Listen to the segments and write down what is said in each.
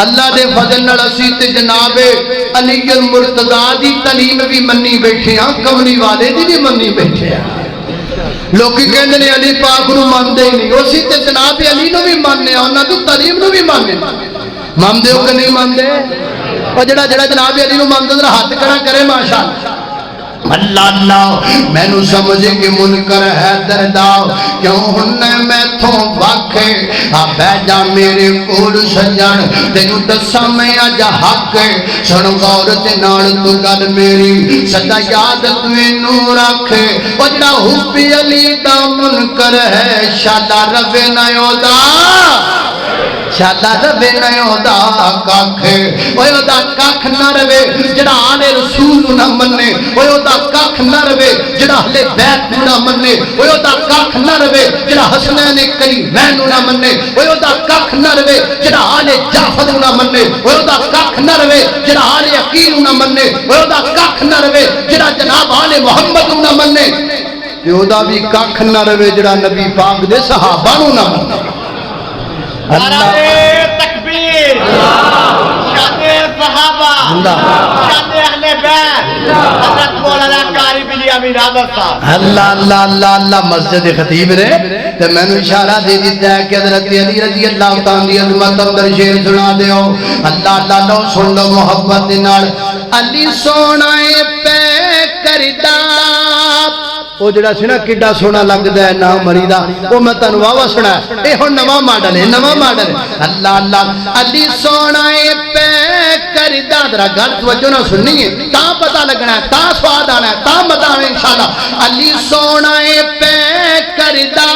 اللہ دے فضل نال اسی تے جناب علی المرتضی دی تعلیم بھی منی بیٹھے ہاں، کملی والے دی بھی منی بیٹھے ہیں۔ لوکی کہندے نے علی پاک نو مانتے ہی نہیں، اسی تے جناب علی نو بھی ماننے انہاں دی تعلیم نو بھی ماننے۔ مانتے ہو کہ نہیں مانتے؟ اور جڑا جناب علی نو مانتے ذرا ہاتھ کھڑا کرے ماشاءاللہ۔ اللہ اللہ میں نو سمجھے کہ منکر ہے درداؤ کیوں ہننے میں تھوں واقع بے جا میرے کول سجن تینو دسا میں آجا حق سن غور تے نال تو گل میری سدا یاد تینو رکھے او جڑا حبی علی دا منکر ہے شالا روے نہ اودا شالا روے نہ اودا ککھ اوے اودا ککھ نہ روے جڑا آل رسول نہ منے اوے اودا ککھ نہ روے جڑا اہل بیت نہ منے اوے اودا ککھ نہ روے جڑا حسنین کریمین نہ منے اوے اودا ککھ نہ روے جڑا آل جعفر نہ منے اوے اودا ککھ نہ روے جڑا آل عقیل نہ منے اوے اودا ککھ نہ روے جڑا جناب آل محمد نہ منے تے اودا بھی ککھ نہ روے جڑا نبی پاک دے صحابہ نہ منے۔ نعرہ تکبیر، شان صحابہ، شان اہل بیت، حضرت مولانا قاری بلی امین احمد صاحب۔ اللہ اللہ اللہ اللہ مسجد خطیب رے تے میں نے اشارہ دے دیتا ہے کہ حضرت علی رضی اللہ تعالی عظمت اندر شعر سنا دیو۔ اللہ اللہ لو سن لو محبت نال علی سونا پہ کردا وہ جڑا سی نا کڈا سونا لگدا ہے نا مریدا وہ میں تانوں واوا سنا اے ہن نواں ماڈل ہے نواں ماڈل ہے۔ اللہ اللہ علی سونا پہ کردا ذرا گل توجہ نہ سننی ہے تا پتہ لگنا ہے تا سواد آنا ہے تا مزہ آنا ہے انشاءاللہ۔ علی سونا پہ کردا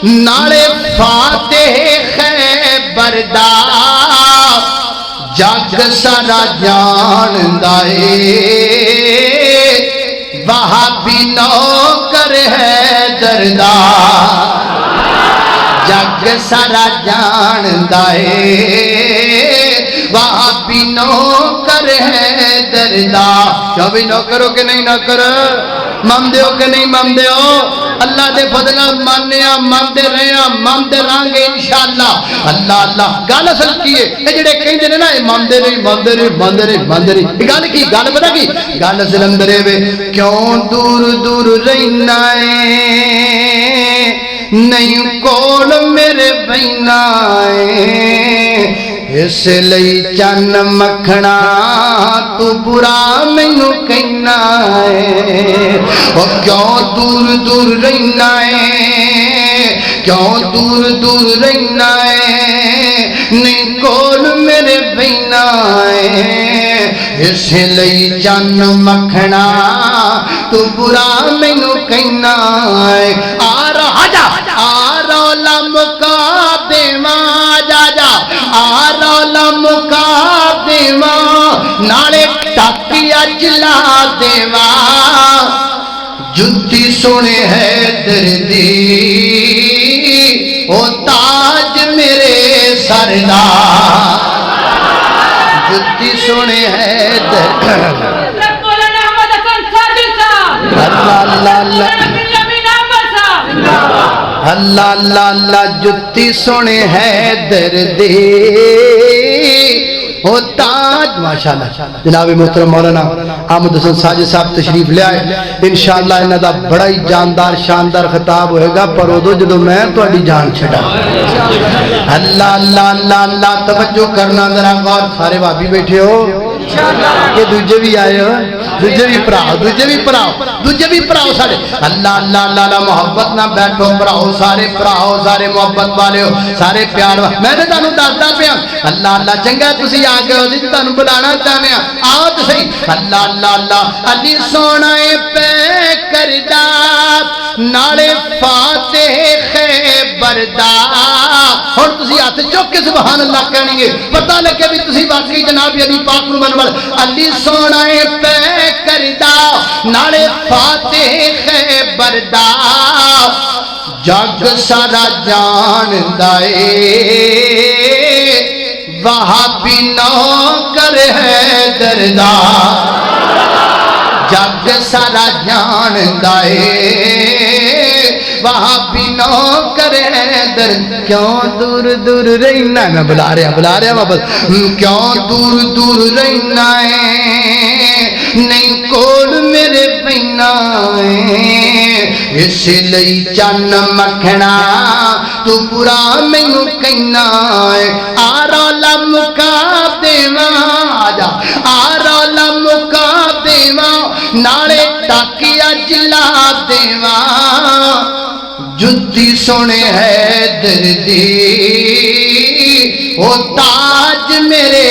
نالے فاتح خیبر دا جگ سارا جاندا اے وہابی نوکر ہے دردا جگ سارا جاندا اے وہابی نوکر ہے دردا۔ کیوں بھی نوکر ہو کہ نہیں نوکر؟ ماندے ہو کہ نہیں ماندے ہو؟ اللہ دے فضل مانیا ماندے رہیا ماندے رانگے انشاءاللہ۔ اللہ اللہ گل اصل کی ہے اے جڑے کہندے نے نا اے ماندے نہیں ماندے نہیں ماندے نہیں ماندے نہیں گل کی گل پتہ کی گل اصل اندر اے کیوں دور دور رہنا اے نہیں کول میرے بہنا اے اس لئی چن مکھنا تو برا مینوں کہنا اے او کیوں دور دور رہنا اے کیوں دور دور رہنا اے نہیں کول میرے بہنا اے اس لئی چن مکھنا تو برا مینوں کہنا اے آ رہا جا آ رولا مکا دیواں جا جا آ رولا مکا دیواں نالے ٹاکیا جلا دیواں جتی سونے ہے دردی او تاج میرے سر دا جتی سونے ہے دردی۔ اللہ اللہ اللہ جتی سونے ہے دردی او تاج ماشاءاللہ۔ جناب محترم مولانا احمد حسن ساجد صاحب تشریف لے آئے انشاءاللہ انہاں دا بڑا ہی جاندار شاندار خطاب ہوئے گا پر ادو جدو میں تہاڈی جان چھڈا۔ اللہ اللہ اللہ اللہ توجہ کرنا ذرا غور سارے بھابی بیٹھے ہو کہ دوجے بھی آئے ہو دوجے بھی پراؤ دوجے بھی پراؤ دوجے بھی پراؤ سارے۔ اللہ اللہ اللہ محبت نہ بیٹھو پراؤ سارے محبت والے ہو سارے پیار میں نے تانوں دسدا پیا۔ اللہ اللہ چنگا تسی آ گئے ہو جی تانوں بلانا چاہنے آؤ تو صحیح۔ اللہ اللہ اللہ علی سونا پہ کردا نالے فاتح خیبر دا ہن تسی ہاتھ چوک کے سبحان اللہ کہنی گے پتہ لگے بھی تسی واقعی جناب علی پاک نو منور۔ علی سونا پہ کردا نالے فاتح خیبر دا جگ سارا جاندا اے وہابی نوکر ہے دردا جگ سارا جاندا اے وہابی نوکر حیدر کیوں دور دور رہنا ہے؟ میں بلا رہا واپس کیوں دور دور رہنا ہے نہیں کول میرے پینا ہے اس لئی چن مکھنا تو برا مینوں کہنا ہے آ رولا مکا دیواں آجا آ رولا مکا دیواں نالے ٹاکیا جلا دیواں جتی سونے حیدر دی او تاج میرے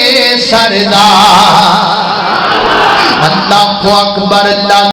سردار اللہ اکبر اللہ